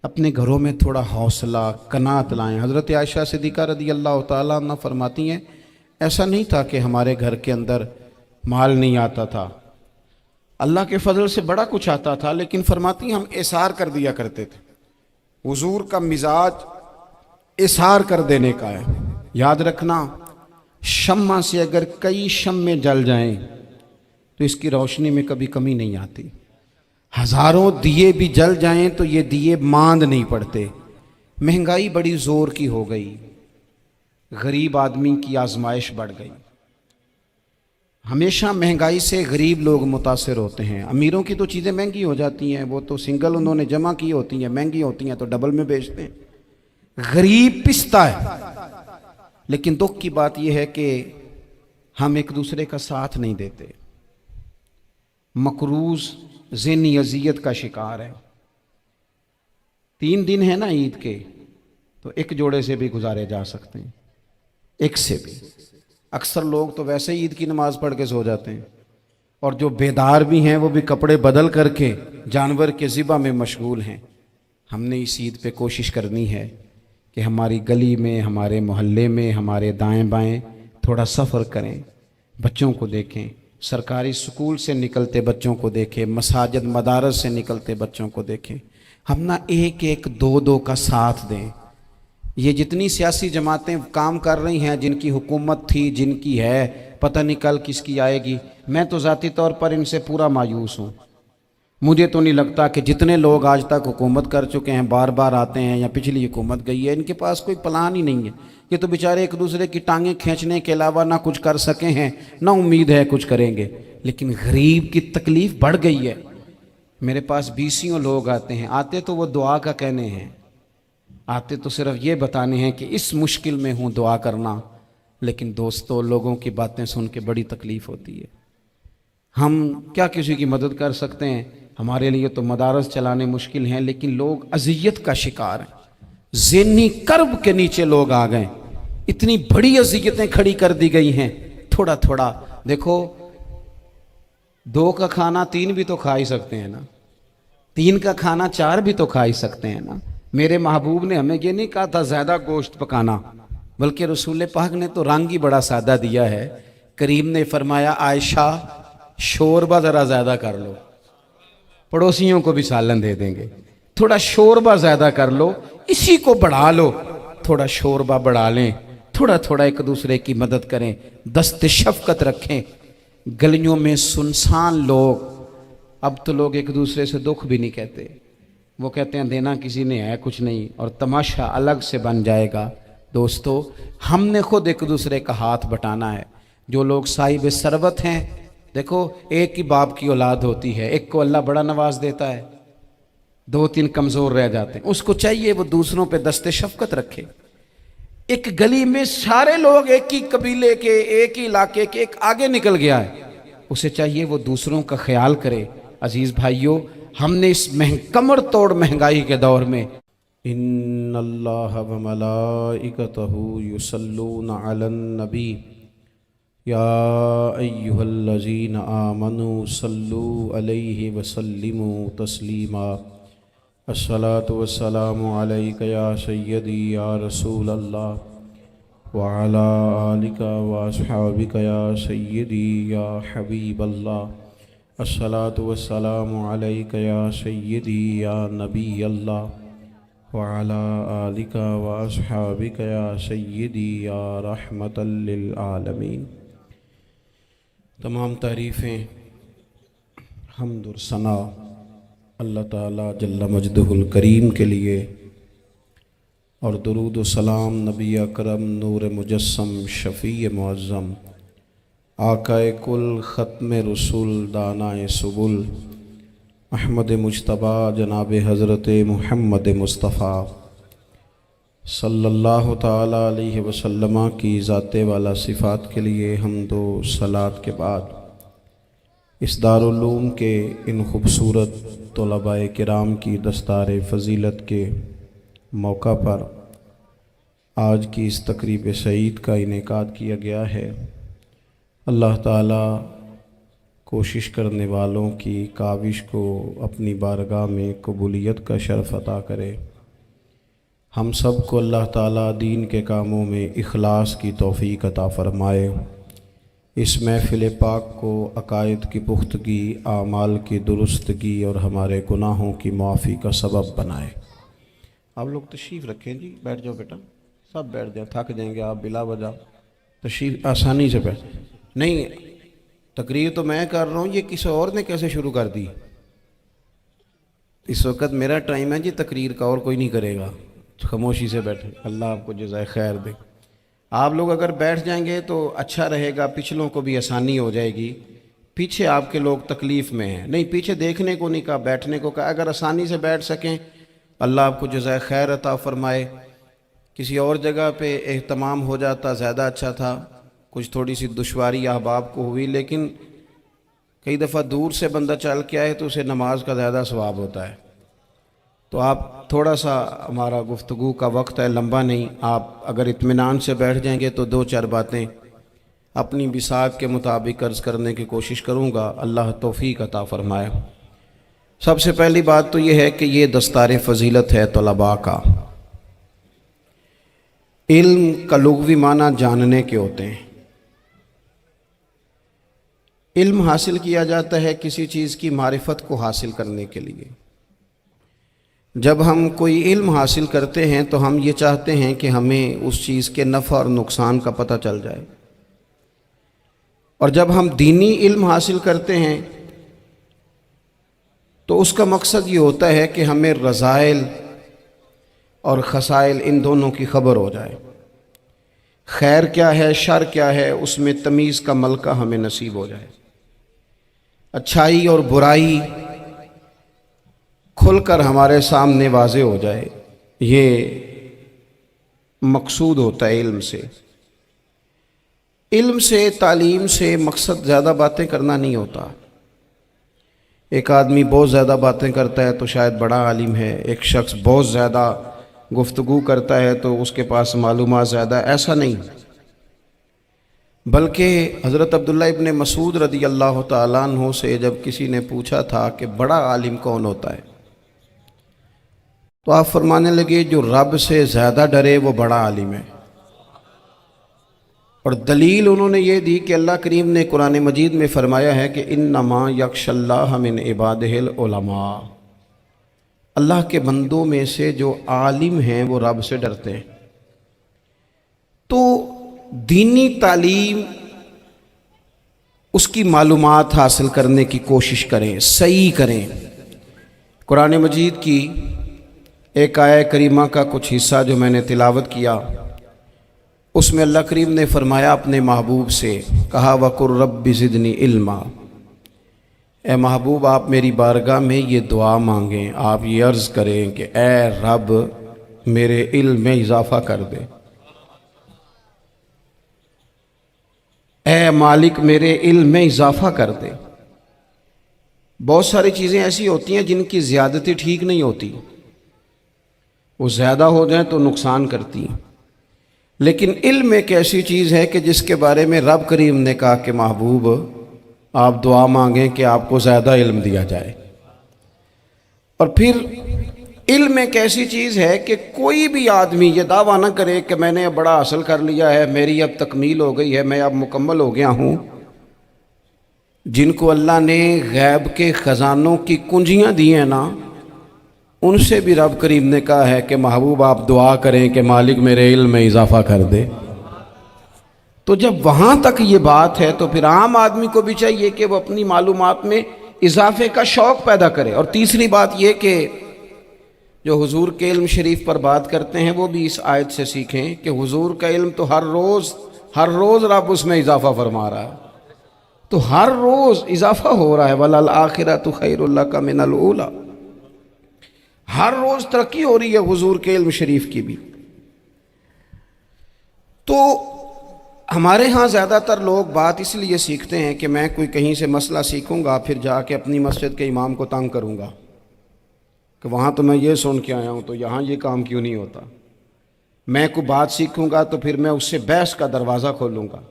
اپنے گھروں میں تھوڑا حوصلہ قناعت لائیں۔ حضرت عائشہ صدیقہ رضی اللہ تعالیٰ عنہ فرماتی ہیں ایسا نہیں تھا کہ ہمارے گھر کے اندر مال نہیں آتا تھا، اللہ کے فضل سے بڑا کچھ آتا تھا، لیکن فرماتی ہیں ہم اثار کر دیا کرتے تھے۔ حضور کا مزاج اثار کر دینے کا ہے۔ یاد رکھنا، شمع سے اگر کئی شمع جل جائیں تو اس کی روشنی میں کبھی کمی نہیں آتی، ہزاروں دیے بھی جل جائیں تو یہ دیے ماند نہیں پڑتے۔ مہنگائی بڑی زور کی ہو گئی، غریب آدمی کی آزمائش بڑھ گئی۔ ہمیشہ مہنگائی سے غریب لوگ متاثر ہوتے ہیں۔ امیروں کی تو چیزیں مہنگی ہو جاتی ہیں، وہ تو سنگل انہوں نے جمع کی ہوتی ہیں، مہنگی ہوتی ہیں تو ڈبل میں بیچتے ہیں۔ غریب پستا ہے، لیکن دکھ کی بات یہ ہے کہ ہم ایک دوسرے کا ساتھ نہیں دیتے۔ مقروض ذہنی اذیت کا شکار ہے۔ 3 دن ہے نا عید کے، تو ایک جوڑے سے بھی گزارے جا سکتے ہیں، ایک سے بھی۔ اکثر لوگ تو ویسے ہی عید کی نماز پڑھ کے سو جاتے ہیں، اور جو بیدار بھی ہیں وہ بھی کپڑے بدل کر کے جانور کے ذبح میں مشغول ہیں۔ ہم نے اس عید پہ کوشش کرنی ہے کہ ہماری گلی میں، ہمارے محلے میں، ہمارے دائیں بائیں تھوڑا سفر کریں، بچوں کو دیکھیں، سرکاری سکول سے نکلتے بچوں کو دیکھیں، مساجد مدارس سے نکلتے بچوں کو دیکھیں۔ ہم نہ ایک ایک دو دو کا ساتھ دیں۔ یہ جتنی سیاسی جماعتیں کام کر رہی ہیں، جن کی حکومت تھی، جن کی ہے، پتہ نہیں کل کس کی آئے گی، میں تو ذاتی طور پر ان سے پورا مایوس ہوں۔ مجھے تو نہیں لگتا کہ جتنے لوگ آج تک حکومت کر چکے ہیں، بار بار آتے ہیں یا پچھلی حکومت گئی ہے، ان کے پاس کوئی پلان ہی نہیں ہے۔ یہ تو بیچارے ایک دوسرے کی ٹانگیں کھینچنے کے علاوہ نہ کچھ کر سکے ہیں، نہ امید ہے کچھ کریں گے۔ لیکن غریب کی تکلیف بڑھ گئی ہے۔ میرے پاس 20 لوگ آتے ہیں، آتے تو وہ دعا کا کہنے ہیں، آتے تو صرف یہ بتانے ہیں کہ اس مشکل میں ہوں، دعا کرنا۔ لیکن دوستو، لوگوں کی باتیں سن کے بڑی تکلیف ہوتی ہے۔ ہم کیا کسی کی مدد کر سکتے ہیں؟ ہمارے لیے تو مدارس چلانے مشکل ہیں، لیکن لوگ اذیت کا شکار ہیں۔ ذہنی کرب کے نیچے لوگ آ گئے، اتنی بڑی اذیتیں کھڑی کر دی گئی ہیں۔ تھوڑا تھوڑا دیکھو، 2 کا کھانا 3 بھی تو کھا ہی سکتے ہیں نا، 3 کا کھانا 4 بھی تو کھا ہی سکتے ہیں نا۔ میرے محبوب نے ہمیں یہ نہیں کہا تھا زیادہ گوشت پکانا، بلکہ رسول پاک نے تو رنگ ہی بڑا سادہ دیا ہے۔ کریم نے فرمایا عائشہ شوربہ ذرا زیادہ کر لو، پڑوسیوں کو بھی سالن دے دیں گے، تھوڑا شوربہ زیادہ کر لو، اسی کو بڑھا لو، تھوڑا شوربہ بڑھا لیں، تھوڑا تھوڑا ایک دوسرے کی مدد کریں، دست شفقت رکھیں۔ گلیوں میں سنسان لوگ، اب تو لوگ ایک دوسرے سے دکھ بھی نہیں کہتے، وہ کہتے ہیں دینا کسی نے ہے کچھ نہیں، اور تماشا الگ سے بن جائے گا۔ دوستو، ہم نے خود ایک دوسرے کا ہاتھ بٹانا ہے۔ جو لوگ صاحب ثروت ہیں، دیکھو ایک ہی باپ کی اولاد ہوتی ہے، ایک کو اللہ بڑا نواز دیتا ہے، 2-3 کمزور رہ جاتے ہیں، اس کو چاہیے وہ دوسروں پہ دست شفقت رکھے۔ ایک گلی میں سارے لوگ ایک ہی قبیلے کے، ایک ہی علاقے کے، ایک آگے نکل گیا ہے، اسے چاہیے وہ دوسروں کا خیال کرے۔ عزیز بھائیوں، ہم نے اس کمر توڑ مہنگائی کے دور میں ان اللہ وملائکتہ یصلون علی النبی یا ایہا الذین آمنوا صلوا علیہ وسلموا تسلیما۔ الصلاۃ والسلام علیک یا سیدی یا رسول اللہ وعلی آلک واصحابک یا سیدی یا حبیب اللہ۔ الصلاۃ والسلام علیک یا سیدی یا نبی اللہ وعلی آلک واصحابک یا سیدی یا رحمۃ للعالمین۔ تمام تعریفیں، حمد و ثنا اللہ تعالیٰ جل مجدہ الکریم کے لیے، اور درود و سلام نبی اکرم نور مجسم شفیع معظم آقا کل ختم رسول دانائے سبل احمد مجتبیٰ جناب حضرت محمد مصطفیٰ صلی اللہ تعالیٰ علیہ وسلم کی ذات والا صفات کے لیے حمد و صلات کے بعد، اس دارالعلوم کے ان خوبصورت طلباء کرام کی دستار فضیلت کے موقع پر آج کی اس تقریب سعید کا انعقاد کیا گیا ہے۔ اللہ تعالیٰ کوشش کرنے والوں کی کاوش کو اپنی بارگاہ میں قبولیت کا شرف عطا کرے۔ ہم سب کو اللہ تعالیٰ دین کے کاموں میں اخلاص کی توفیق عطا فرمائے، اس محفل پاک کو عقائد کی پختگی، اعمال کی درستگی اور ہمارے گناہوں کی معافی کا سبب بنائے۔ آپ لوگ تشریف رکھیں جی، بیٹھ جاؤ بیٹا، سب بیٹھ جائیں، تھک جائیں گے آپ بلا وجہ، تشریف آسانی سے بیٹھ۔ نہیں، تقریر تو میں کر رہا ہوں، یہ کسی اور نے کیسے شروع کر دی؟ اس وقت میرا ٹائم ہے جی تقریر کا، اور کوئی نہیں کرے گا، خاموشی سے بیٹھیں، اللہ آپ کو جزائے خیر دے۔ آپ لوگ اگر بیٹھ جائیں گے تو اچھا رہے گا، پچھلوں کو بھی آسانی ہو جائے گی۔ پیچھے آپ کے لوگ تکلیف میں ہیں، نہیں پیچھے دیکھنے کو نہیں کہا، بیٹھنے کو کہا، اگر آسانی سے بیٹھ سکیں اللہ آپ کو جزائے خیر عطا فرمائے۔ کسی اور جگہ پہ اہتمام ہو جاتا زیادہ اچھا تھا، کچھ تھوڑی سی دشواری احباب کو ہوئی، لیکن کئی دفعہ دور سے بندہ چل کے آئے تو اسے نماز کا زیادہ ثواب ہوتا ہے۔ تو آپ تھوڑا سا، ہمارا گفتگو کا وقت ہے، لمبا نہیں، آپ اگر اطمینان سے بیٹھ جائیں گے تو دو چار باتیں اپنی بساط کے مطابق عرض کرنے کی کوشش کروں گا، اللہ توفیق عطا فرمائے۔ سب سے پہلی بات تو یہ ہے کہ یہ دستار فضیلت ہے طلباء کا۔ علم کا لغوی معنی جاننے کے ہوتے ہیں۔ علم حاصل کیا جاتا ہے کسی چیز کی معرفت کو حاصل کرنے کے لیے۔ جب ہم کوئی علم حاصل کرتے ہیں تو ہم یہ چاہتے ہیں کہ ہمیں اس چیز کے نفع اور نقصان کا پتہ چل جائے، اور جب ہم دینی علم حاصل کرتے ہیں تو اس کا مقصد یہ ہوتا ہے کہ ہمیں رذائل اور خسائل ان دونوں کی خبر ہو جائے، خیر کیا ہے شر کیا ہے اس میں تمیز کا ملکہ ہمیں نصیب ہو جائے، اچھائی اور برائی کھل کر ہمارے سامنے واضح ہو جائے۔ یہ مقصود ہوتا ہے علم سے۔ علم سے، تعلیم سے مقصد زیادہ باتیں کرنا نہیں ہوتا۔ ایک آدمی بہت زیادہ باتیں کرتا ہے تو شاید بڑا عالم ہے، ایک شخص بہت زیادہ گفتگو کرتا ہے تو اس کے پاس معلومات زیادہ، ایسا نہیں، بلکہ حضرت عبداللہ ابن مسعود رضی اللہ تعالیٰ عنہ سے جب کسی نے پوچھا تھا کہ بڑا عالم کون ہوتا ہے، تو آپ فرمانے لگے جو رب سے زیادہ ڈرے وہ بڑا عالم ہے۔ اور دلیل انہوں نے یہ دی کہ اللہ کریم نے قرآن مجید میں فرمایا ہے کہ انما یخشی اللہ من عبادہ العلماء، اللہ کے بندوں میں سے جو عالم ہیں وہ رب سے ڈرتے ہیں۔ تو دینی تعلیم، اس کی معلومات حاصل کرنے کی کوشش کریں، صحیح کریں۔ قرآن مجید کی ایک آیہ کریمہ کا کچھ حصہ جو میں نے تلاوت کیا، اس میں اللہ کریم نے فرمایا اپنے محبوب سے، کہا وَقُلْ رَبِّ زِدْنِي عِلْمًا، اے محبوب آپ میری بارگاہ میں یہ دعا مانگیں، آپ یہ عرض کریں کہ اے رب میرے علم میں اضافہ کر دے، اے مالک میرے علم میں اضافہ کر دے۔ بہت ساری چیزیں ایسی ہوتی ہیں جن کی زیادتی ٹھیک نہیں ہوتی، وہ زیادہ ہو جائیں تو نقصان کرتی ہیں، لیکن علم ایک ایسی چیز ہے کہ جس کے بارے میں رب کریم نے کہا کہ محبوب آپ دعا مانگیں کہ آپ کو زیادہ علم دیا جائے۔ اور پھر علم ایک ایسی چیز ہے کہ کوئی بھی آدمی یہ دعویٰ نہ کرے کہ میں نے اب بڑا حاصل کر لیا ہے، میری اب تکمیل ہو گئی ہے، میں اب مکمل ہو گیا ہوں۔ جن کو اللہ نے غیب کے خزانوں کی کنجیاں دی ہیں نا، ان سے بھی رب کریم نے کہا ہے کہ محبوب آپ دعا کریں کہ مالک میرے علم میں اضافہ کر دے۔ تو جب وہاں تک یہ بات ہے تو پھر عام آدمی کو بھی چاہیے کہ وہ اپنی معلومات میں اضافے کا شوق پیدا کرے۔ اور تیسری بات یہ کہ جو حضور کے علم شریف پر بات کرتے ہیں وہ بھی اس آیت سے سیکھیں کہ حضور کا علم تو ہر روز رب اس میں اضافہ فرما رہا ہے، تو ہر روز اضافہ ہو رہا ہے، وَلَلْآخِرَةُ خَيْرٌ لَكَ مِنَ الْأُولَىٰ، ہر روز ترقی ہو رہی ہے حضور کے علم شریف کی بھی۔ تو ہمارے ہاں زیادہ تر لوگ بات اس لیے سیکھتے ہیں کہ میں کوئی کہیں سے مسئلہ سیکھوں گا پھر جا کے اپنی مسجد کے امام کو تنگ کروں گا کہ وہاں تو میں یہ سن کے آیا ہوں تو یہاں یہ کام کیوں نہیں ہوتا۔ میں کوئی بات سیکھوں گا تو پھر میں اس سے بحث کا دروازہ کھولوں گا۔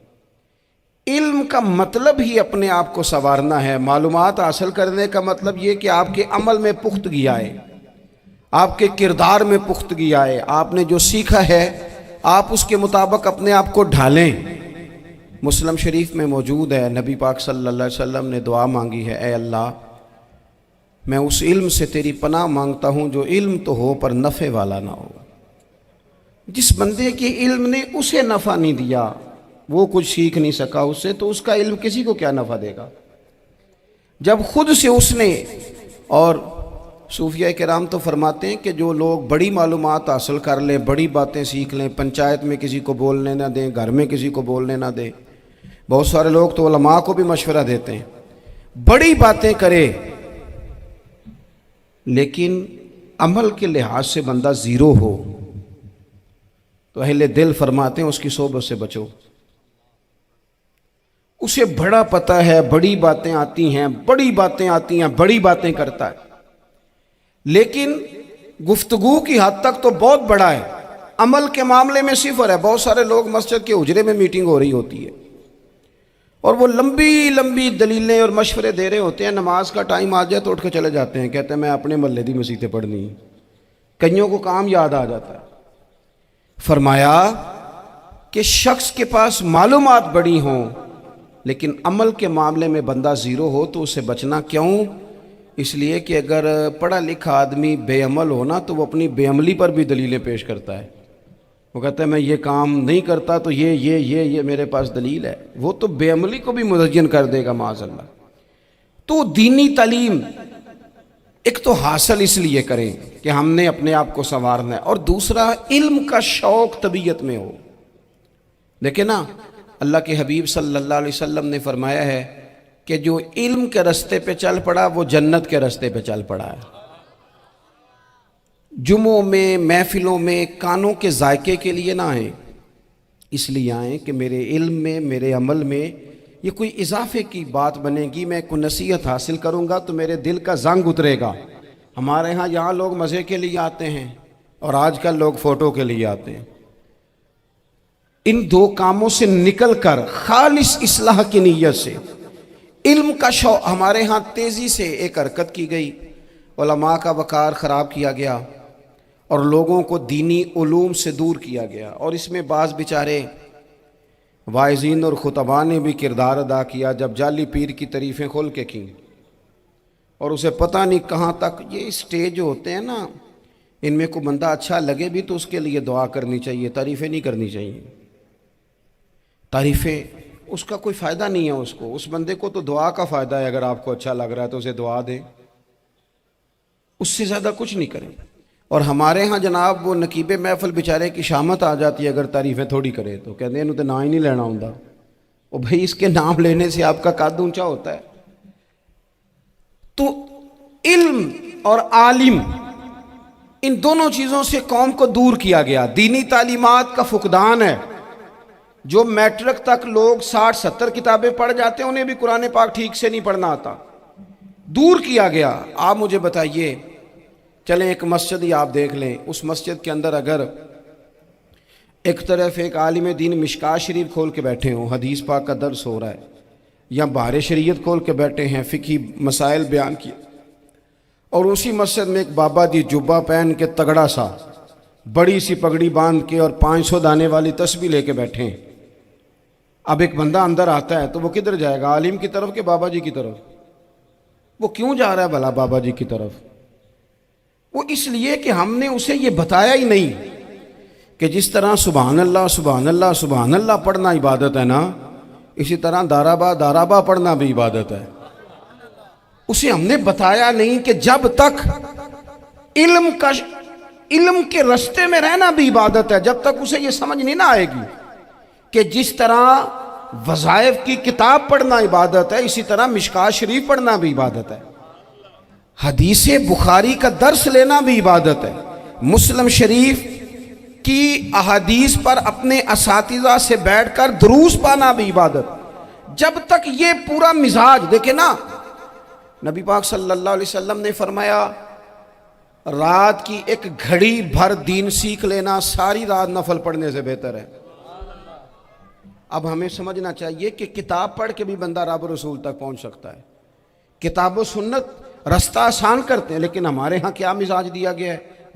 علم کا مطلب ہی اپنے آپ کو سنوارنا ہے، معلومات حاصل کرنے کا مطلب یہ کہ آپ کے عمل میں پختگی آئے، آپ کے کردار میں پختگی آئے، آپ نے جو سیکھا ہے آپ اس کے مطابق اپنے آپ کو ڈھالیں۔ مسلم شریف میں موجود ہے، نبی پاک صلی اللہ علیہ وسلم نے دعا مانگی ہے، اے اللہ میں اس علم سے تیری پناہ مانگتا ہوں جو علم تو ہو پر نفع والا نہ ہو۔ جس بندے کے علم نے اسے نفع نہیں دیا، وہ کچھ سیکھ نہیں سکا اس سے، تو اس کا علم کسی کو کیا نفع دے گا؟ جب خود سے اس نے، اور صوفیہ کرام تو فرماتے ہیں کہ جو لوگ بڑی معلومات حاصل کر لیں، بڑی باتیں سیکھ لیں، پنچایت میں کسی کو بولنے نہ دیں، گھر میں کسی کو بولنے نہ دیں، بہت سارے لوگ تو علماء کو بھی مشورہ دیتے ہیں، بڑی باتیں کرے لیکن عمل کے لحاظ سے بندہ زیرو ہو تو اہل دل فرماتے ہیں اس کی صحبت سے بچو۔ اسے بڑا پتہ ہے، بڑی باتیں آتی ہیں، بڑی باتیں آتی ہیں، بڑی باتیں کرتا ہے، لیکن گفتگو کی حد تک تو بہت بڑا ہے، عمل کے معاملے میں صفر ہے۔ بہت سارے لوگ مسجد کے حجرے میں میٹنگ ہو رہی ہوتی ہے اور وہ لمبی لمبی دلیلیں اور مشورے دے رہے ہوتے ہیں، نماز کا ٹائم آ جائے تو اٹھ کے چلے جاتے ہیں، کہتے ہیں میں اپنے محلے دی مسیتیں پڑھنی۔ کئیوں کو کام یاد آ جاتا ہے۔ فرمایا کہ شخص کے پاس معلومات بڑی ہوں لیکن عمل کے معاملے میں بندہ زیرو ہو تو اسے بچنا کیوں؟ اس لیے کہ اگر پڑھا لکھا آدمی بے عمل ہونا تو وہ اپنی بے عملی پر بھی دلیلیں پیش کرتا ہے۔ وہ کہتا ہے میں یہ کام نہیں کرتا تو یہ میرے پاس دلیل ہے، وہ تو بے عملی کو بھی مزین کر دے گا معاذ اللہ۔ تو دینی تعلیم ایک تو حاصل اس لیے کریں کہ ہم نے اپنے آپ کو سنوارنا ہے، اور دوسرا علم کا شوق طبیعت میں ہو۔ دیکھیں نا، اللہ کے حبیب صلی اللہ علیہ وسلم نے فرمایا ہے کہ جو علم کے رستے پہ چل پڑا وہ جنت کے رستے پہ چل پڑا ہے۔ جمعوں میں، محفلوں میں کانوں کے ذائقے کے لیے نہ آئیں، اس لیے آئیں کہ میرے علم میں، میرے عمل میں یہ کوئی اضافے کی بات بنے گی، میں کوئی نصیحت حاصل کروں گا تو میرے دل کا زنگ اترے گا۔ ہمارے ہاں یہاں لوگ مزے کے لیے آتے ہیں اور آج کل لوگ فوٹو کے لیے آتے ہیں۔ ان دو کاموں سے نکل کر خالص اصلاح کی نیت سے علم کا شوق، ہمارے ہاں تیزی سے ایک حرکت کی گئی، علماء کا وقار خراب کیا گیا اور لوگوں کو دینی علوم سے دور کیا گیا، اور اس میں بعض بیچارے واعظین اور خطباء نے بھی کردار ادا کیا جب جعلی پیر کی تعریفیں کھول کے کیں، اور اسے پتہ نہیں کہاں تک یہ اسٹیج ہوتے ہیں نا، ان میں کوئی بندہ اچھا لگے بھی تو اس کے لیے دعا کرنی چاہیے، تعریفیں نہیں کرنی چاہیے۔ تعریفیں اس کا کوئی فائدہ نہیں ہے، اس بندے کو تو دعا کا فائدہ ہے، اگر آپ کو اچھا لگ رہا ہے تو اسے دعا دیں، اس سے زیادہ کچھ نہیں کریں۔ اور ہمارے ہاں جناب وہ نقیب محفل بیچارے کی شامت آ جاتی ہے اگر تعریفیں تھوڑی کرے تو کہتے ہیں انہوں تو نام ہی نہیں لینا ہوں، وہ بھائی اس کے نام لینے سے آپ کا قد اونچا ہوتا ہے۔ تو علم اور عالم، ان دونوں چیزوں سے قوم کو دور کیا گیا۔ دینی تعلیمات کا فقدان ہے، جو میٹرک تک لوگ 60-70 کتابیں پڑھ جاتے ہیں انہیں بھی قرآن پاک ٹھیک سے نہیں پڑھنا آتا، دور کیا گیا۔ آپ مجھے بتائیے، چلیں ایک مسجد ہی آپ دیکھ لیں، اس مسجد کے اندر اگر ایک طرف ایک عالم دین مشکاہ شریف کھول کے بیٹھے ہوں، حدیث پاک کا درس ہو رہا ہے، یا بہار شریعت کھول کے بیٹھے ہیں، فقہی مسائل بیان کیے، اور اسی مسجد میں ایک بابا جی جبہ پہن کے تگڑا سا بڑی سی پگڑی باندھ کے اور 500 دانے والی تسبیح لے کے بیٹھے ہیں، اب ایک بندہ اندر آتا ہے تو وہ کدھر جائے گا؟ عالم کی طرف کہ بابا جی کی طرف؟ وہ کیوں جا رہا ہے بھلا بابا جی کی طرف؟ وہ اس لیے کہ ہم نے اسے یہ بتایا ہی نہیں کہ جس طرح سبحان اللہ سبحان اللہ سبحان اللہ پڑھنا عبادت ہے نا، اسی طرح دارابا پڑھنا بھی عبادت ہے۔ اسے ہم نے بتایا نہیں کہ جب تک علم کے رستے میں رہنا بھی عبادت ہے، جب تک اسے یہ سمجھ نہیں نہ آئے گی کہ جس طرح وظائف کی کتاب پڑھنا عبادت ہے اسی طرح مشکاہ شریف پڑھنا بھی عبادت ہے، حدیث بخاری کا درس لینا بھی عبادت ہے، مسلم شریف کی احادیث پر اپنے اساتذہ سے بیٹھ کر دروس پانا بھی عبادت۔ جب تک یہ پورا مزاج دیکھیں نا، نبی پاک صلی اللہ علیہ وسلم نے فرمایا رات کی ایک گھڑی بھر دین سیکھ لینا ساری رات نفل پڑھنے سے بہتر ہے۔ اب ہمیں سمجھنا چاہیے کہ کتاب پڑھ کے بھی بندہ رب رسول تک پہنچ سکتا ہے، کتاب و سنت رستہ آسان کرتے ہیں، لیکن ہمارے ہاں کیا مزاج دیا گیا ہے؟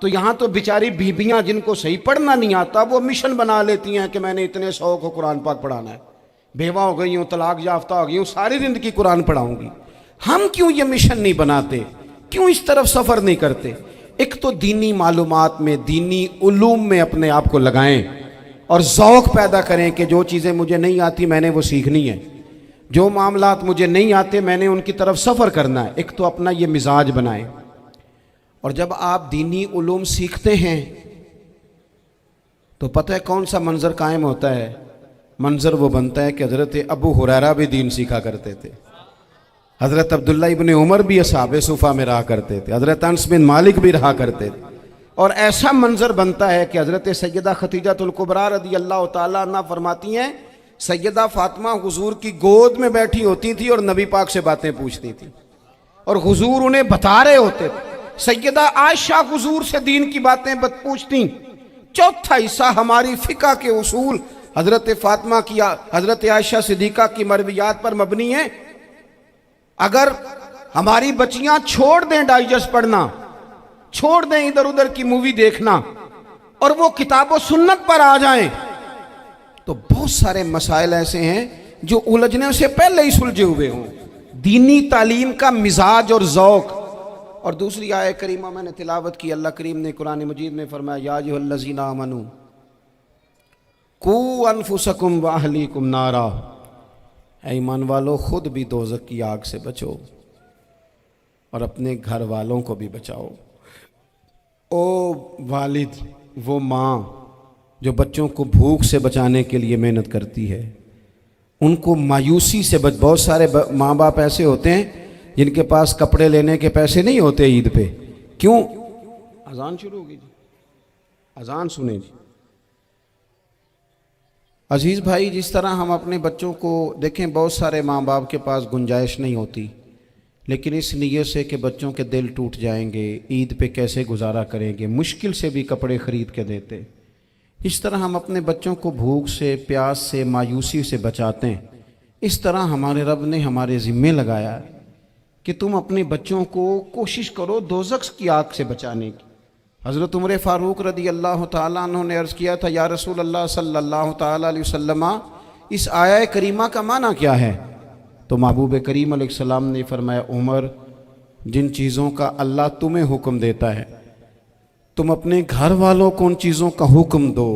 تو یہاں تو بیچاری بیبیاں جن کو صحیح پڑھنا نہیں آتا وہ مشن بنا لیتی ہیں کہ میں نے اتنے 100 کو قرآن پاک پڑھانا ہے، بیوہ ہو گئی ہوں، طلاق یافتہ ہو گئی ہوں، ساری زندگی قرآن پڑھاؤں گی۔ ہم کیوں یہ مشن نہیں بناتے؟ کیوں اس طرف سفر نہیں کرتے؟ ایک تو دینی معلومات میں، دینی علوم میں اپنے آپ کو لگائیں اور ذوق پیدا کریں کہ جو چیزیں مجھے نہیں آتی میں نے وہ سیکھنی ہے، جو معاملات مجھے نہیں آتے میں نے ان کی طرف سفر کرنا ہے۔ ایک تو اپنا یہ مزاج بنائیں، اور جب آپ دینی علوم سیکھتے ہیں تو پتہ ہے کون سا منظر قائم ہوتا ہے؟ منظر وہ بنتا ہے کہ حضرت ابو ہریرہ بھی دین سیکھا کرتے تھے، حضرت عبداللہ ابن عمر بھی اصحاب صفہ میں رہا کرتے تھے، حضرت انس بن مالک بھی رہا کرتے تھے، اور ایسا منظر بنتا ہے کہ حضرت سیدہ خدیجہ الکبریٰ رضی اللہ تعالیٰ عنہ فرماتی ہیں سیدہ فاطمہ حضور کی گود میں بیٹھی ہوتی تھی اور نبی پاک سے باتیں پوچھتی تھی اور حضور انہیں بتا رہے ہوتے تھے۔ سیدہ عائشہ حضور سے دین کی باتیں پوچھتی۔ چوتھا حصہ ہماری فقہ کے اصول حضرت فاطمہ کی، حضرت عائشہ صدیقہ کی مرویات پر مبنی ہیں۔ اگر ہماری بچیاں چھوڑ دیں ڈائجسٹ پڑھنا، چھوڑ دیں ادھر ادھر کی مووی دیکھنا، اور وہ کتاب و سنت پر آ جائیں تو بہت سارے مسائل ایسے ہیں جو الجھنے سے پہلے ہی سلجھے ہوئے ہوں۔ دینی تعلیم کا مزاج اور ذوق۔ اور دوسری آیہ کریمہ میں نے تلاوت کی، اللہ کریم نے قرآن مجید میں فرمایا یا ایھا الذین آمنوا قوا انفسکم واہلیکم نارا، اے ایمان والو خود بھی دوزخ کی آگ سے بچو اور اپنے گھر والوں کو بھی بچاؤ۔ او والد، وہ ماں جو بچوں کو بھوک سے بچانے کے لیے محنت کرتی ہے، ان کو مایوسی سے بہت سارے ماں باپ ایسے ہوتے ہیں جن کے پاس کپڑے لینے کے پیسے نہیں ہوتے عید پہ۔ کیوں؟ اذان شروع ہوگی جی، اذان سنیں جی۔ عزیز بھائی، جس طرح ہم اپنے بچوں کو دیکھیں، بہت سارے ماں باپ کے پاس گنجائش نہیں ہوتی، لیکن اس نیت سے کہ بچوں کے دل ٹوٹ جائیں گے، عید پہ کیسے گزارا کریں گے، مشکل سے بھی کپڑے خرید کے دیتے۔ اس طرح ہم اپنے بچوں کو بھوک سے، پیاس سے، مایوسی سے بچاتے ہیں۔ اس طرح ہمارے رب نے ہمارے ذمے لگایا ہے کہ تم اپنے بچوں کو کوشش کرو دوزخ کی آگ سے بچانے کی۔ حضرت عمر فاروق رضی اللہ تعالیٰ عنہ نے عرض کیا تھا یا رسول اللہ صلی اللہ تعالیٰ علیہ وسلم، اس آیہ کریمہ کا معنی کیا ہے؟ تو محبوب کریم علیہ السلام نے فرمایا عمر، جن چیزوں کا اللہ تمہیں حکم دیتا ہے تم اپنے گھر والوں کو ان چیزوں کا حکم دو،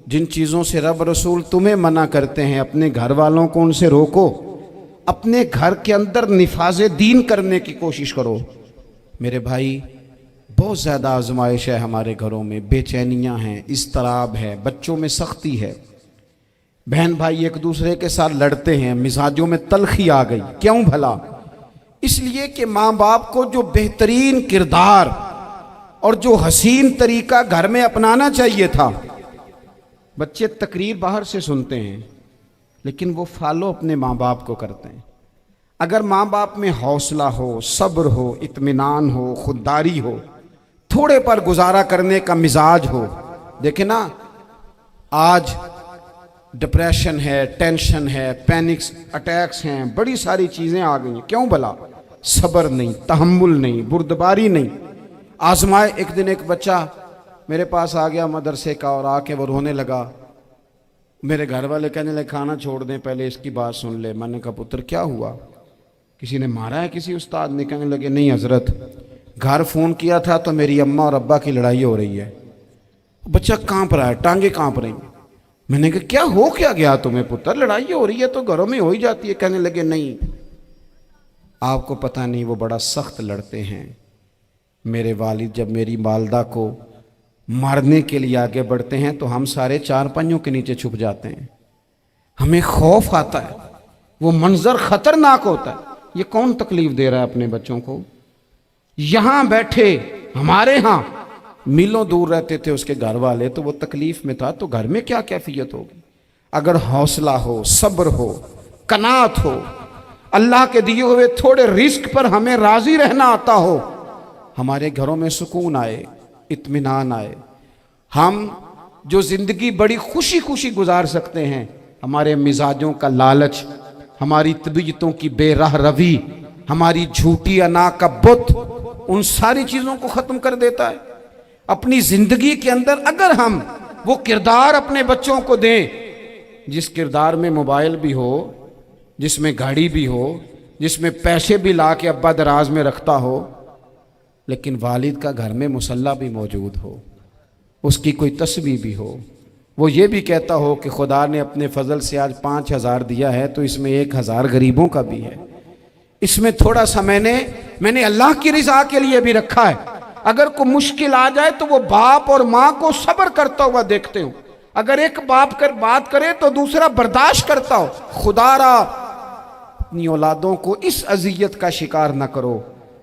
جن چیزوں سے رب رسول تمہیں منع کرتے ہیں اپنے گھر والوں کو ان سے روکو، اپنے گھر کے اندر نفاذ دین کرنے کی کوشش کرو۔ میرے بھائی، بہت زیادہ آزمائش ہے ہمارے گھروں میں، بے چینیاں ہیں، اضطراب ہے، بچوں میں سختی ہے، بہن بھائی ایک دوسرے کے ساتھ لڑتے ہیں، مزاجوں میں تلخی آ گئی۔ کیوں بھلا؟ اس لیے کہ ماں باپ کو جو بہترین کردار اور جو حسین طریقہ گھر میں اپنانا چاہیے تھا، بچے تقریر باہر سے سنتے ہیں لیکن وہ فالو اپنے ماں باپ کو کرتے ہیں۔ اگر ماں باپ میں حوصلہ ہو، صبر ہو، اطمینان ہو، خودداری ہو، تھوڑے پر گزارا کرنے کا مزاج ہو۔ دیکھیں نا، آج ڈپریشن ہے، ٹینشن ہے، پینکس اٹیکس ہیں، بڑی ساری چیزیں آ گئی ہیں۔ کیوں بھلا؟ صبر نہیں، تحمل نہیں، بردباری نہیں۔ آزمائے۔ ایک دن ایک بچہ میرے پاس آ گیا مدرسے کا اور آ کے وہ رونے لگا۔ میرے گھر والے کہنے لگے کھانا چھوڑ دیں، پہلے اس کی بات سن لے۔ میں نے کہا پتر کیا ہوا؟ کسی نے مارا ہے کسی استاد نے؟ کہنے لگے نہیں حضرت، گھر فون کیا تھا تو میری اماں اور ابا کی لڑائی ہو رہی ہے۔ بچہ کانپ رہا ہے، ٹانگیں کانپ رہی ہیں۔ میں نے کہا کیا ہو کیا گیا تمہیں پتر؟ لڑائی ہو رہی ہے تو گھروں میں ہو ہی جاتی ہے۔ کہنے لگے نہیں، آپ کو پتہ نہیں، وہ بڑا سخت لڑتے ہیں۔ میرے والد جب میری والدہ کو مارنے کے لیے آگے بڑھتے ہیں تو ہم سارے چار پنجوں کے نیچے چھپ جاتے ہیں، ہمیں خوف آتا ہے، وہ منظر خطرناک ہوتا ہے۔ یہ کون تکلیف دے رہا ہے اپنے بچوں کو؟ یہاں بیٹھے ہمارے ہاں میلوں دور رہتے تھے اس کے گھر والے، تو وہ تکلیف میں تھا، تو گھر میں کیا کیفیت ہوگی؟ اگر حوصلہ ہو، صبر ہو، قناعت ہو، اللہ کے دیے ہوئے تھوڑے رزق پر ہمیں راضی رہنا آتا ہو، ہمارے گھروں میں سکون آئے، اطمینان آئے، ہم جو زندگی بڑی خوشی خوشی گزار سکتے ہیں، ہمارے مزاجوں کا لالچ، ہماری طبیعتوں کی بے راہ روی، ہماری جھوٹی انا کا بت ان ساری چیزوں کو ختم کر دیتا ہے۔ اپنی زندگی کے اندر اگر ہم وہ کردار اپنے بچوں کو دیں جس کردار میں موبائل بھی ہو، جس میں گاڑی بھی ہو، جس میں پیسے بھی لا کے ابا دراز میں رکھتا ہو، لیکن والد کا گھر میں مصلی بھی موجود ہو، اس کی کوئی تسبیح بھی ہو، وہ یہ بھی کہتا ہو کہ خدا نے اپنے فضل سے آج 5,000 دیا ہے تو اس میں 1,000 غریبوں کا بھی ہے، اس میں تھوڑا سا میں نے اللہ کی رضا کے لیے بھی رکھا ہے، اگر کوئی مشکل آ جائے تو وہ باپ اور ماں کو صبر کرتا ہوا دیکھتے ہوں، اگر ایک باپ کر بات کرے تو دوسرا برداشت کرتا ہو۔ خدا را اپنی اولادوں کو اس اذیت کا شکار نہ کرو،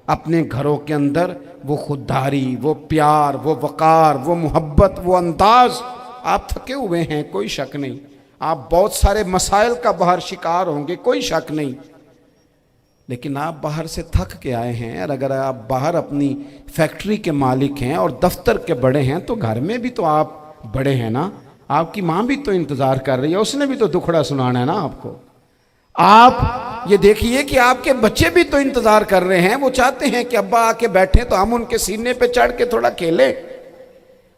اپنے گھروں کے اندر وہ خودداری، وہ پیار، وہ وقار، وہ محبت، وہ انداز۔ آپ تھکے ہوئے ہیں، کوئی شک نہیں، آپ بہت سارے مسائل کا باہر شکار ہوں گے، کوئی شک نہیں، لیکن آپ باہر سے تھک کے آئے ہیں، اور اگر آپ باہر اپنی فیکٹری کے مالک ہیں اور دفتر کے بڑے ہیں تو گھر میں بھی تو آپ بڑے ہیں نا، آپ کی ماں بھی تو انتظار کر رہی ہے، اس نے بھی تو دکھڑا سنانا ہے نا آپ کو۔ آپ یہ دیکھیے کہ آپ کے بچے بھی تو انتظار کر رہے ہیں، وہ چاہتے ہیں کہ ابا آ کے بیٹھیں تو ہم ان کے سینے پہ چڑھ کے تھوڑا کھیلیں۔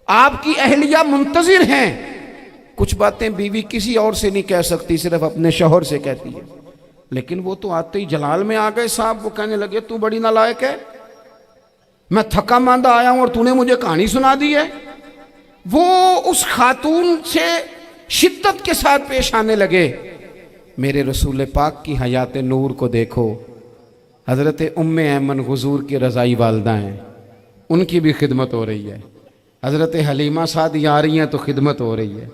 آپ کی اہلیہ منتظر ہیں، کچھ باتیں بیوی کسی اور سے نہیں کہہ سکتی، صرف اپنے شوہر سے کہتی ہے، لیکن وہ تو آتے ہی جلال میں آ گئے صاحب، وہ کہنے لگے تو بڑی نالائق ہے، میں تھکا ماندہ آیا ہوں اور تو نے مجھے کہانی سنا دی ہے۔ وہ اس خاتون سے شدت کے ساتھ پیش آنے لگے۔ میرے رسول پاک کی حیات نور کو دیکھو، حضرت ام ایمن حضور کی رضائی والدہ ہیں، ان کی بھی خدمت ہو رہی ہے، حضرت حلیمہ سعدی آ رہی ہیں تو خدمت ہو رہی ہے،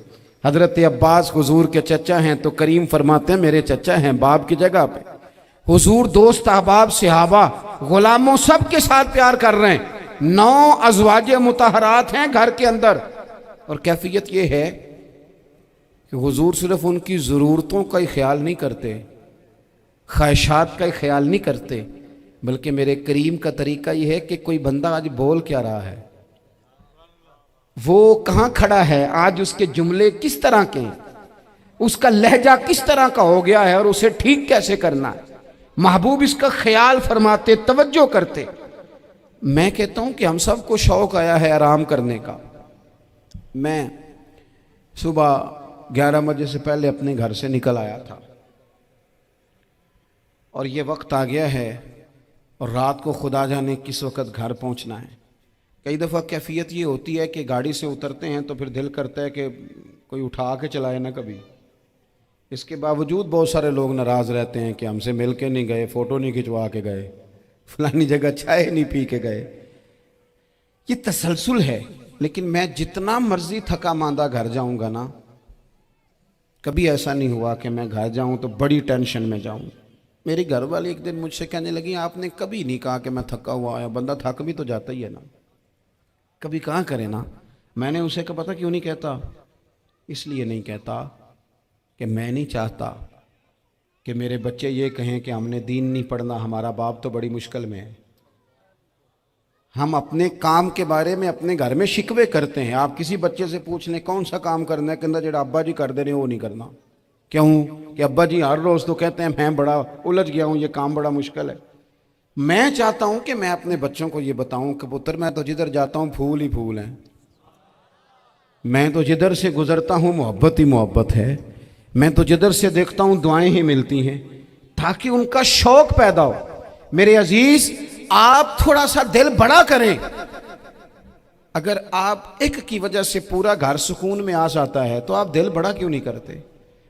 حضرت عباس حضور کے چچا ہیں تو کریم فرماتے ہیں میرے چچا ہیں باپ کی جگہ پہ، حضور دوست احباب صحابہ غلاموں سب کے ساتھ پیار کر رہے ہیں، 9 ازواج مطہرات ہیں گھر کے اندر، اور کیفیت یہ ہے کہ حضور صرف ان کی ضرورتوں کا ہی خیال نہیں کرتے، خواہشات کا ہی خیال نہیں کرتے، بلکہ میرے کریم کا طریقہ یہ ہے کہ کوئی بندہ آج بول کیا رہا ہے، وہ کہاں کھڑا ہے آج، اس کے جملے کس طرح کے ہیں، اس کا لہجہ کس طرح کا ہو گیا ہے اور اسے ٹھیک کیسے کرنا ہے، محبوب اس کا خیال فرماتے، توجہ کرتے۔ میں کہتا ہوں کہ ہم سب کو شوق آیا ہے آرام کرنے کا۔ میں صبح 11 بجے سے پہلے اپنے گھر سے نکل آیا تھا، اور یہ وقت آ گیا ہے اور رات کو خدا جانے کس وقت گھر پہنچنا ہے۔ کئی دفعہ کیفیت یہ ہوتی ہے کہ گاڑی سے اترتے ہیں تو پھر دل کرتا ہے کہ کوئی اٹھا کے چلائے نہ کبھی، اس کے باوجود بہت سارے لوگ ناراض رہتے ہیں کہ ہم سے مل کے نہیں گئے، فوٹو نہیں کھنچوا کے گئے، فلانی جگہ چائے نہیں پی کے گئے۔ یہ تسلسل ہے، لیکن میں جتنا مرضی تھکا ماندہ گھر جاؤں گا نا، کبھی ایسا نہیں ہوا کہ میں گھر جاؤں تو بڑی ٹینشن میں جاؤں۔ میری گھر والی ایک دن مجھ سے کہنے لگی آپ نے کبھی نہیں کہا کہ میں تھکا ہوا آیا، بندہ تھک بھی تو جاتا ہی ہے نا، کبھی کہاں کرے نا۔ میں نے اسے کہا پتہ کیوں نہیں کہتا، اس لیے نہیں کہتا کہ میں نہیں چاہتا کہ میرے بچے یہ کہیں کہ ہم نے دین نہیں پڑھنا، ہمارا باپ تو بڑی مشکل میں ہے۔ ہم اپنے کام کے بارے میں اپنے گھر میں شکوے کرتے ہیں، آپ کسی بچے سے پوچھ لیں کون سا کام کرنا ہے، کہ جڑا ابا جی کر دے رہے ہیں وہ نہیں کرنا۔ کیوں کہ ابا جی ہر روز تو کہتے ہیں میں بڑا الجھ گیا ہوں، یہ کام بڑا مشکل ہے۔ میں چاہتا ہوں کہ میں اپنے بچوں کو یہ بتاؤں کہ پتر میں تو جدھر جاتا ہوں پھول ہی پھول ہیں، میں تو جدھر سے گزرتا ہوں محبت ہی محبت ہے، میں تو جدھر سے دیکھتا ہوں دعائیں ہی ملتی ہیں، تاکہ ان کا شوق پیدا ہو۔ میرے عزیز آپ تھوڑا سا دل بڑا کریں، اگر آپ ایک کی وجہ سے پورا گھر سکون میں آ جاتا ہے تو آپ دل بڑا کیوں نہیں کرتے؟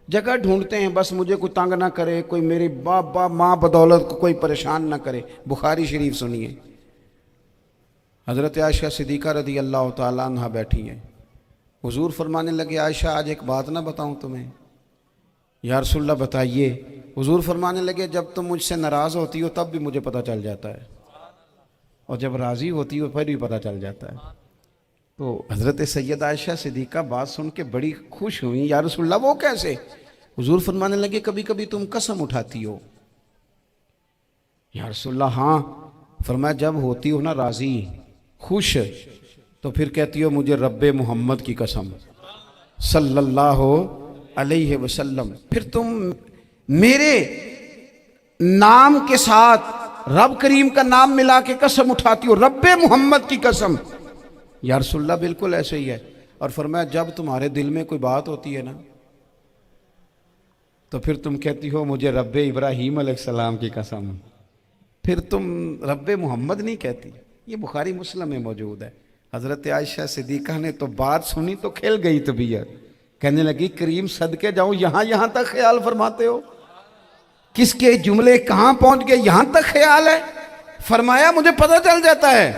جگہ ڈھونڈتے ہیں بس مجھے کوئی تنگ نہ کرے، کوئی میری باپ ماں بدولت کو کوئی پریشان نہ کرے۔ بخاری شریف سنیے، حضرت عائشہ صدیقہ رضی اللہ تعالیٰ عنہ بیٹھی ہیں، حضور فرمانے لگے عائشہ آج ایک بات نہ بتاؤں تمہیں؟ یا رسول اللہ بتائیے۔ حضور فرمانے لگے جب تم مجھ سے ناراض ہوتی ہو تب بھی مجھے پتہ چل جاتا ہے، اور جب راضی ہوتی ہو پھر بھی پتہ چل جاتا ہے۔ تو حضرت سید عائشہ صدیقہ بات سن کے بڑی خوش ہوئی، یا رسول اللہ وہ کیسے؟ حضور فرمانے لگے کبھی کبھی تم قسم اٹھاتی ہو۔ یا رسول اللہ ہاں۔ فرمایا جب ہوتی ہو نا راضی خوش تو پھر کہتی ہو مجھے رب محمد کی قسم صلی اللہ علیہ وسلم، پھر تم میرے نام کے ساتھ رب کریم کا نام ملا کے قسم اٹھاتی ہو، رب محمد کی قسم۔ یا رسول اللہ بالکل ایسے ہی ہے۔ اور فرمایا جب تمہارے دل میں کوئی بات ہوتی ہے نا تو پھر تم کہتی ہو مجھے رب ابراہیم علیہ السلام کی قسم، پھر تم رب محمد نہیں کہتی۔ یہ بخاری مسلم میں موجود ہے۔ حضرت عائشہ صدیقہ نے تو بات سنی تو کھل گئی طبیعت، کہنے لگی کریم صدقے جاؤں، یہاں تک خیال فرماتے ہو؟ کس کے جملے کہاں پہنچ گئے، یہاں تک خیال ہے؟ فرمایا مجھے پتہ چل جاتا ہے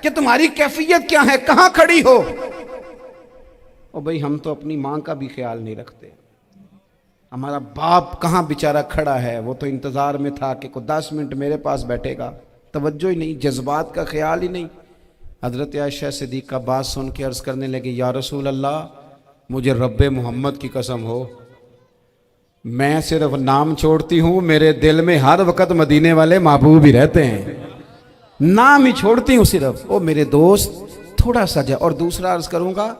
کہ تمہاری کیفیت کیا ہے، کہاں کھڑی ہو۔ اور بھئی ہم تو اپنی ماں کا بھی خیال نہیں رکھتے، ہمارا باپ کہاں بیچارہ کھڑا ہے، وہ تو انتظار میں تھا کہ کوئی 10 منٹ میرے پاس بیٹھے گا، توجہ ہی نہیں، جذبات کا خیال ہی نہیں۔ حضرت عائشہ صدیقہ بات سن کے عرض کرنے لگی یا رسول اللہ مجھے رب محمد کی قسم ہو، میں صرف نام چھوڑتی ہوں، میرے دل میں ہر وقت مدینے والے محبوب ہی رہتے ہیں، نام ہی چھوڑتی ہوں صرف۔ او میرے دوست تھوڑا سا جا، اور دوسرا عرض کروں گا،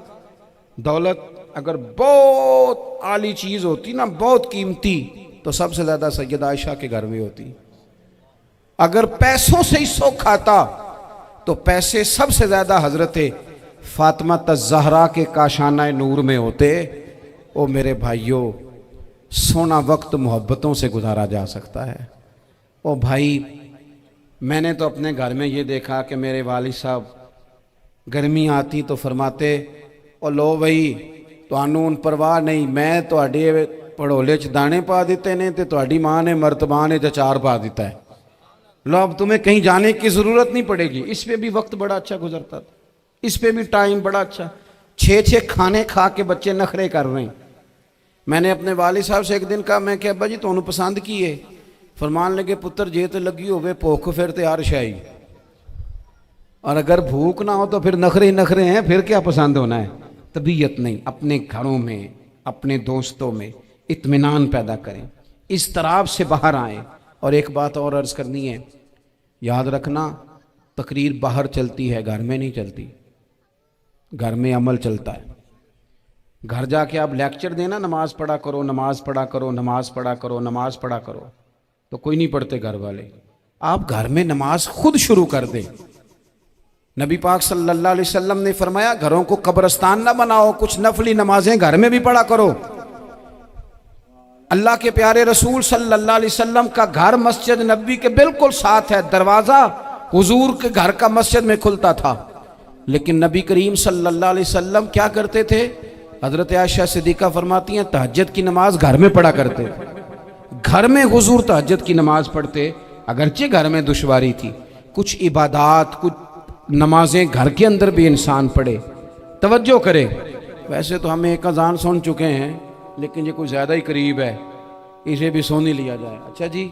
دولت اگر بہت عالی چیز ہوتی نا، بہت قیمتی، تو سب سے زیادہ سیدہ عائشہ کے گھر میں ہوتی۔ اگر پیسوں سے ہی سوکھ آتا تو پیسے سب سے زیادہ حضرت فاطمہ الزہرا کے کاشانہ نور میں ہوتے۔ او میرے بھائیوں، سونا وقت محبتوں سے گزارا جا سکتا ہے۔ او بھائی، میں نے تو اپنے گھر میں یہ دیکھا کہ میرے والد صاحب گرمی آتی تو فرماتے او لو بھائی تانوں پرواہ نہیں، میں تواڈے پڑھولے چ دانے پا دیتے نے تے تواڈی ماں نے مرتبان چ اچار پا دیتا ہے، لو اب تمہیں کہیں جانے کی ضرورت نہیں پڑے گی۔ اس پہ بھی وقت بڑا اچھا گزرتا تھا، اس پہ بھی ٹائم بڑا اچھا، 6 کھانے کھا کے بچے نخرے کر رہے ہیں۔ میں نے اپنے والد صاحب سے ایک دن کہا، میں کہ ابا جی تانوں پسند کی ہے؟ فرمان لگے پتر جے تے لگی ہوئے بھوک پھر تے ہر شے، اور اگر بھوک نہ ہو تو پھر نخرے ہی نخرے ہیں، پھر کیا پسند ہونا ہے؟ طبیعت نہیں، اپنے گھروں میں اپنے دوستوں میں اطمینان پیدا کریں، اضطراب سے باہر آئیں۔ اور ایک بات اور عرض کرنی ہے، یاد رکھنا تقریر باہر چلتی ہے، گھر میں نہیں چلتی، گھر میں عمل چلتا ہے۔ گھر جا کے آپ لیکچر دینا نماز پڑھا کرو، نماز پڑھا کرو، نماز پڑھا کرو، نماز پڑھا کرو، تو کوئی نہیں پڑھتے گھر والے۔ آپ گھر میں نماز خود شروع کر دیں۔ نبی پاک صلی اللہ علیہ وسلم نے فرمایا گھروں کو قبرستان نہ بناؤ، کچھ نفلی نمازیں گھر میں بھی پڑھا کرو۔ اللہ کے پیارے رسول صلی اللہ علیہ وسلم کا گھر مسجد نبی کے بالکل ساتھ ہے، دروازہ حضور کے گھر کا مسجد میں کھلتا تھا، لیکن نبی کریم صلی اللہ علیہ وسلم کیا کرتے تھے؟ حضرت عائشہ صدیقہ فرماتی ہیں تہجد کی نماز گھر میں پڑھا کرتے تھے، گھر میں حضور تہجد کی نماز پڑھتے، اگرچہ گھر میں دشواری تھی، کچھ عبادات کچھ نمازیں گھر کے اندر بھی انسان پڑھے، توجہ کرے۔ ویسے تو ہم ایک اذان سن چکے ہیں، لیکن یہ کوئی زیادہ ہی قریب ہے، اسے بھی سن ہی لیا جائے۔ اچھا جی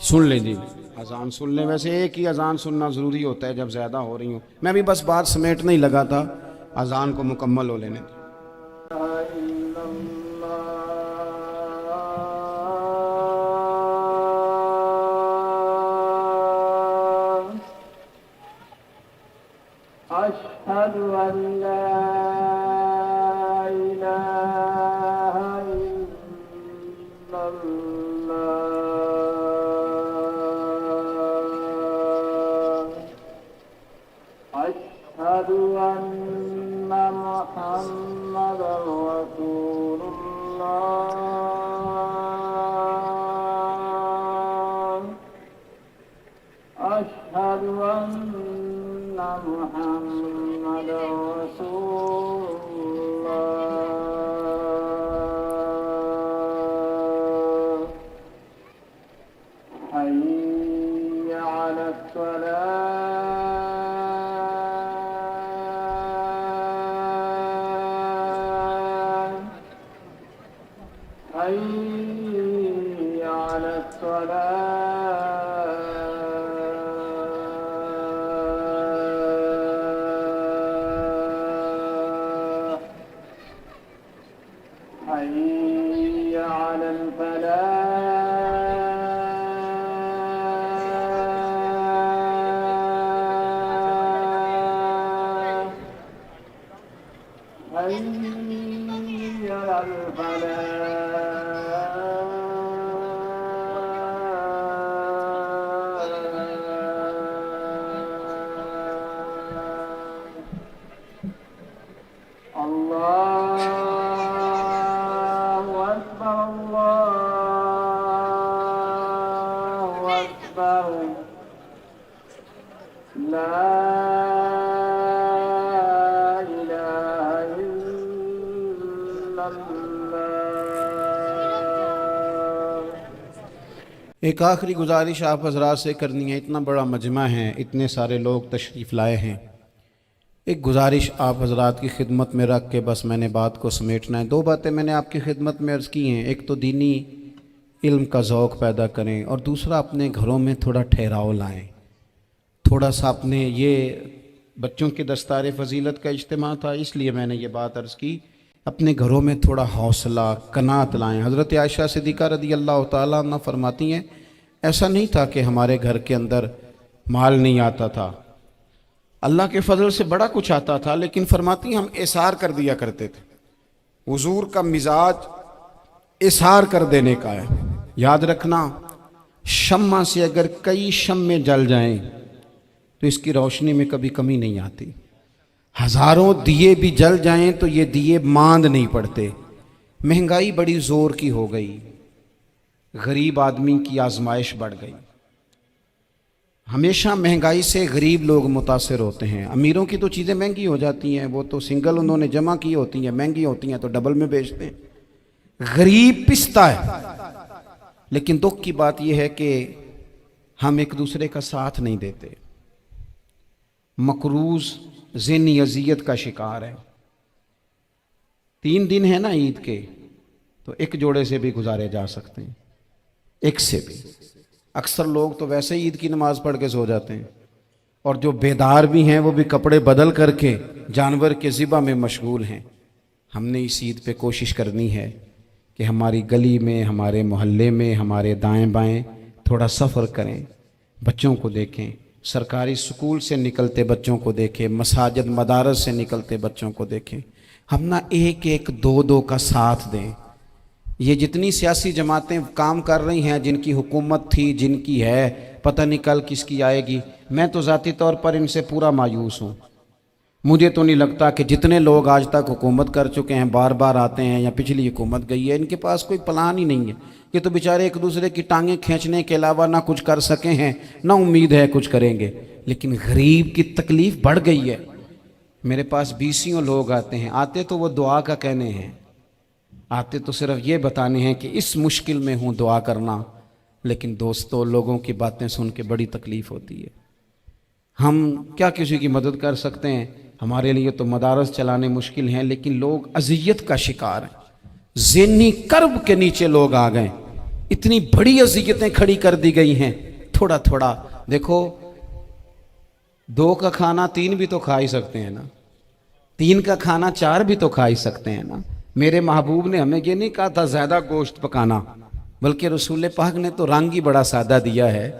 سن لیں جی، اذان سن لیں، ویسے ایک ہی اذان سننا ضروری ہوتا ہے جب زیادہ ہو رہی ہوں، میں بھی بس بات سمیٹنے ہی لگا تھا، اذان کو مکمل ہو لینے دیں۔ أشهد أن لا إله إلا الله أشهد أن محمدا رسول الله أشهد أن محمد رسول الله حي على الصلاة حي على الصلاة حي على الفلاح حي على الفلاح أكبر لا إله إلا الله. ایک آخری گزارش آپ حضرات سے کرنی ہے. اتنا بڑا مجمع ہے, اتنے سارے لوگ تشریف لائے ہیں. ایک گزارش آپ حضرات کی خدمت میں رکھ کے بس میں نے بات کو سمیٹنا ہے. دو باتیں میں نے آپ کی خدمت میں عرض کی ہیں. ایک تو دینی علم کا ذوق پیدا کریں, اور دوسرا اپنے گھروں میں تھوڑا ٹھہراؤ لائیں. تھوڑا سا اپنے, یہ بچوں کے دستار فضیلت کا اجتماع تھا اس لیے میں نے یہ بات عرض کی, اپنے گھروں میں تھوڑا حوصلہ قناعت لائیں. حضرت عائشہ صدیقہ رضی اللہ تعالیٰ عنہ فرماتی ہیں ایسا نہیں تھا کہ ہمارے گھر کے اندر مال نہیں آتا تھا, اللہ کے فضل سے بڑا کچھ آتا تھا, لیکن فرماتی ہیں ہم اثار کر دیا کرتے تھے. حضور کا مزاج اثار کر دینے کا ہے. یاد رکھنا, شمع سے اگر کئی شمع جل جائیں تو اس کی روشنی میں کبھی کمی نہیں آتی. ہزاروں دیے بھی جل جائیں تو یہ دیے ماند نہیں پڑتے. مہنگائی بڑی زور کی ہو گئی, غریب آدمی کی آزمائش بڑھ گئی. ہمیشہ مہنگائی سے غریب لوگ متاثر ہوتے ہیں. امیروں کی تو چیزیں مہنگی ہو جاتی ہیں, وہ تو سنگل انہوں نے جمع کی ہوتی ہیں, مہنگی ہوتی ہیں تو ڈبل میں بیچتے ہیں. غریب پستا ہے. لیکن دکھ کی بات یہ ہے کہ ہم ایک دوسرے کا ساتھ نہیں دیتے. مقروض ذہنی اذیت کا شکار ہے. 3 دن ہے نا عید کے, تو ایک جوڑے سے بھی گزارے جا سکتے ہیں, ایک سے بھی. اکثر لوگ تو ویسے ہی عید کی نماز پڑھ کے سو جاتے ہیں, اور جو بیدار بھی ہیں وہ بھی کپڑے بدل کر کے جانور کے ذبح میں مشغول ہیں. ہم نے اس عید پہ کوشش کرنی ہے کہ ہماری گلی میں, ہمارے محلے میں, ہمارے دائیں بائیں تھوڑا سفر کریں, بچوں کو دیکھیں, سرکاری سکول سے نکلتے بچوں کو دیکھیں, مساجد مدارس سے نکلتے بچوں کو دیکھیں. ہم نہ ایک ایک دو دو کا ساتھ دیں. یہ جتنی سیاسی جماعتیں کام کر رہی ہیں, جن کی حکومت تھی, جن کی ہے, پتہ نہیں کل کس کی آئے گی. میں تو ذاتی طور پر ان سے پورا مایوس ہوں. مجھے تو نہیں لگتا کہ جتنے لوگ آج تک حکومت کر چکے ہیں, بار بار آتے ہیں یا پچھلی حکومت گئی ہے, ان کے پاس کوئی پلان ہی نہیں ہے. یہ تو بیچارے ایک دوسرے کی ٹانگیں کھینچنے کے علاوہ نہ کچھ کر سکے ہیں, نہ امید ہے کچھ کریں گے. لیکن غریب کی تکلیف بڑھ گئی ہے. میرے پاس 20 لوگ آتے ہیں, آتے تو وہ دعا کا کہنے ہیں, آتے تو صرف یہ بتانے ہیں کہ اس مشکل میں ہوں, دعا کرنا. لیکن دوستو, لوگوں کی باتیں سن کے بڑی تکلیف ہوتی ہے. ہم کیا کسی کی مدد کر سکتے ہیں؟ ہمارے لیے تو مدارس چلانے مشکل ہیں, لیکن لوگ اذیت کا شکار ہیں. ذہنی کرب کے نیچے لوگ آ گئے. اتنی بڑی اذیتیں کھڑی کر دی گئی ہیں. تھوڑا تھوڑا دیکھو, 2 کا کھانا 3 بھی تو کھا ہی سکتے ہیں نا, 3 کا کھانا 4 بھی تو کھا ہی سکتے ہیں نا. میرے محبوب نے ہمیں یہ نہیں کہا تھا زیادہ گوشت پکانا, بلکہ رسول پاک نے تو رنگ ہی بڑا سادہ دیا ہے.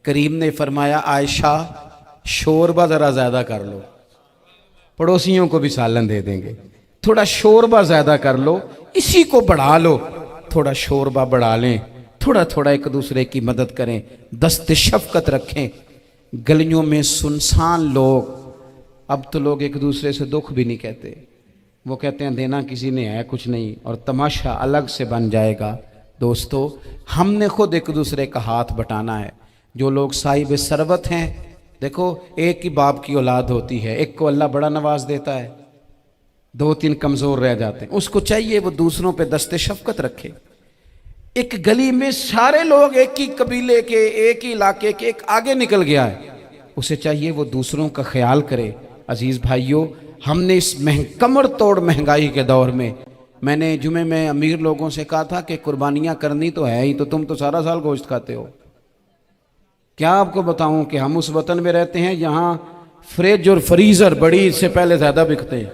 کریم نے فرمایا, عائشہ شوربہ ذرا زیادہ کر لو, پڑوسیوں کو بھی سالن دے دیں گے. تھوڑا شوربہ زیادہ کر لو, اسی کو بڑھا لو. تھوڑا شوربہ بڑھا لیں, تھوڑا تھوڑا ایک دوسرے کی مدد کریں, دست شفقت رکھیں. گلیوں میں سنسان لوگ, اب تو لوگ ایک دوسرے سے دکھ بھی نہیں کہتے, وہ کہتے ہیں دینا کسی نے ہے کچھ نہیں, اور تماشا الگ سے بن جائے گا. دوستو, ہم نے خود ایک دوسرے کا ہاتھ بٹانا ہے. جو لوگ صاحب ثروت ہیں, دیکھو ایک ہی باپ کی اولاد ہوتی ہے, ایک کو اللہ بڑا نواز دیتا ہے, 2-3 کمزور رہ جاتے ہیں. اس کو چاہیے وہ دوسروں پہ دست شفقت رکھے. ایک گلی میں سارے لوگ ایک ہی قبیلے کے, ایک ہی علاقے کے, ایک آگے نکل گیا ہے, اسے چاہیے وہ دوسروں کا خیال کرے. عزیز بھائیوں, ہم نے اس کمر توڑ مہنگائی کے دور میں نے جمعے میں امیر لوگوں سے کہا تھا کہ قربانیاں کرنی تو ہے ہی, تو تم تو سارا سال گوشت کھاتے ہو. کیا آپ کو بتاؤں کہ ہم اس وطن میں رہتے ہیں جہاں فریج اور فریزر بڑی سے پہلے زیادہ بکتے ہیں.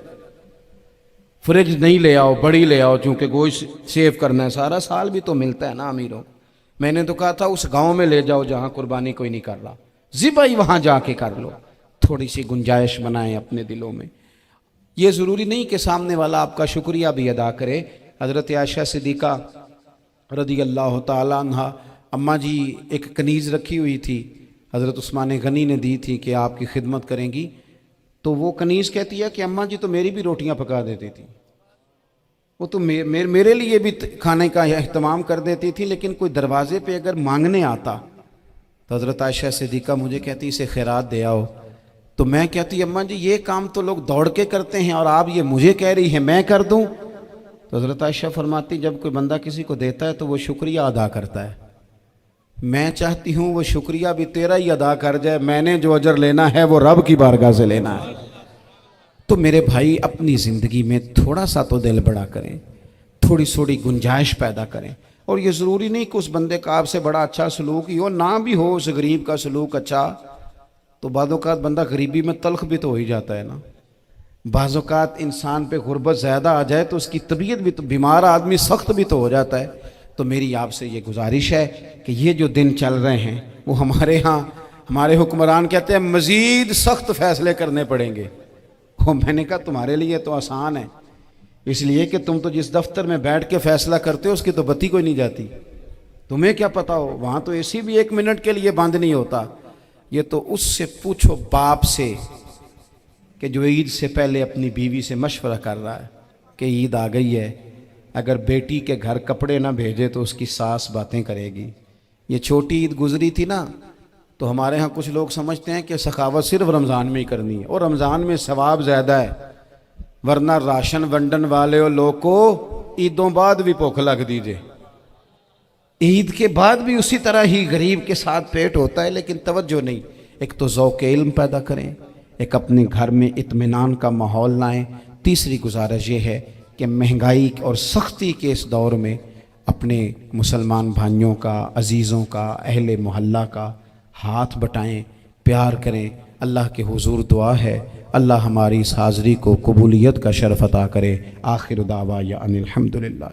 فریج نہیں لے آؤ, بڑی لے آؤ, چونکہ گوشت سیو کرنا ہے, سارا سال بھی تو ملتا ہے نا امیروں. میں نے تو کہا تھا اس گاؤں میں لے جاؤ جہاں قربانی کوئی نہیں کر رہا, ذبح ہی وہاں جا کے کر لو. تھوڑی سی گنجائش بنائیں اپنے دلوں میں. یہ ضروری نہیں کہ سامنے والا آپ کا شکریہ بھی ادا کرے. حضرت عائشہ صدیقہ رضی اللہ تعالیٰ عنہ, اماں جی ایک کنیز رکھی ہوئی تھی, حضرت عثمان غنی نے دی تھی کہ آپ کی خدمت کریں گی. تو وہ کنیز کہتی ہے کہ اماں جی تو میری بھی روٹیاں پکا دیتی تھی. وہ تو میرے لیے بھی کھانے کا اہتمام کر دیتی تھی، لیکن کوئی دروازے پہ اگر مانگنے آتا تو حضرت عائشہ صدیقہ مجھے کہتی اسے خیرات دے آؤ، تو میں کہتی اماں جی یہ کام تو لوگ دوڑ کے کرتے ہیں اور آپ یہ مجھے کہہ رہی ہیں میں کر دوں؟ تو حضرت عائشہ فرماتی جب کوئی بندہ کسی کو دیتا ہے تو وہ شکریہ ادا کرتا ہے، میں چاہتی ہوں وہ شکریہ بھی تیرا ہی ادا کر جائے، میں نے جو اجر لینا ہے وہ رب کی بارگاہ سے لینا ہے۔ تو میرے بھائی اپنی زندگی میں تھوڑا سا تو دل بڑا کریں، تھوڑی تھوڑی گنجائش پیدا کریں، اور یہ ضروری نہیں کہ اس بندے کا آپ سے بڑا اچھا سلوک ہی ہو، نہ بھی ہو اس غریب کا سلوک اچھا، تو بعض اوقات بندہ غریبی میں تلخ بھی تو ہو ہی جاتا ہے نا۔ بعض اوقات انسان پہ غربت زیادہ آ جائے تو اس کی طبیعت بھی تو، بیمار آدمی سخت بھی تو ہو جاتا ہے۔ تو میری آپ سے یہ گزارش ہے کہ یہ جو دن چل رہے ہیں وہ ہمارے ہاں ہمارے حکمران کہتے ہیں مزید سخت فیصلے کرنے پڑیں گے۔ میں نے کہا تمہارے لیے تو آسان ہے، اس لیے کہ تم تو جس دفتر میں بیٹھ کے فیصلہ کرتے ہو اس کی تو بتی کوئی نہیں جاتی، تمہیں کیا پتا ہو، وہاں تو اے سی بھی 1 منٹ کے لیے بند نہیں ہوتا۔ یہ تو اس سے پوچھو باپ سے کہ جو عید سے پہلے اپنی بیوی سے مشورہ کر رہا ہے کہ عید آ گئی ہے، اگر بیٹی کے گھر کپڑے نہ بھیجے تو اس کی ساس باتیں کرے گی۔ یہ چھوٹی عید گزری تھی نا، تو ہمارے ہاں کچھ لوگ سمجھتے ہیں کہ سخاوت صرف رمضان میں ہی کرنی ہے، اور رمضان میں ثواب زیادہ ہے، ورنہ راشن ونڈن والے لوگ کو عیدوں بعد بھی بھوک لگ دیجئے، عید کے بعد بھی اسی طرح ہی غریب کے ساتھ پیٹ ہوتا ہے، لیکن توجہ نہیں۔ ایک تو ذوق علم پیدا کریں، ایک اپنے گھر میں اطمینان کا ماحول لائیں۔ تیسری گزارش یہ ہے کہ مہنگائی اور سختی کے اس دور میں اپنے مسلمان بھائیوں کا، عزیزوں کا، اہل محلہ کا ہاتھ بٹائیں، پیار کریں۔ اللہ کے حضور دعا ہے اللہ ہماری اس حاضری کو قبولیت کا شرف عطا کرے۔ آخر دعوانا ان الحمدللہ۔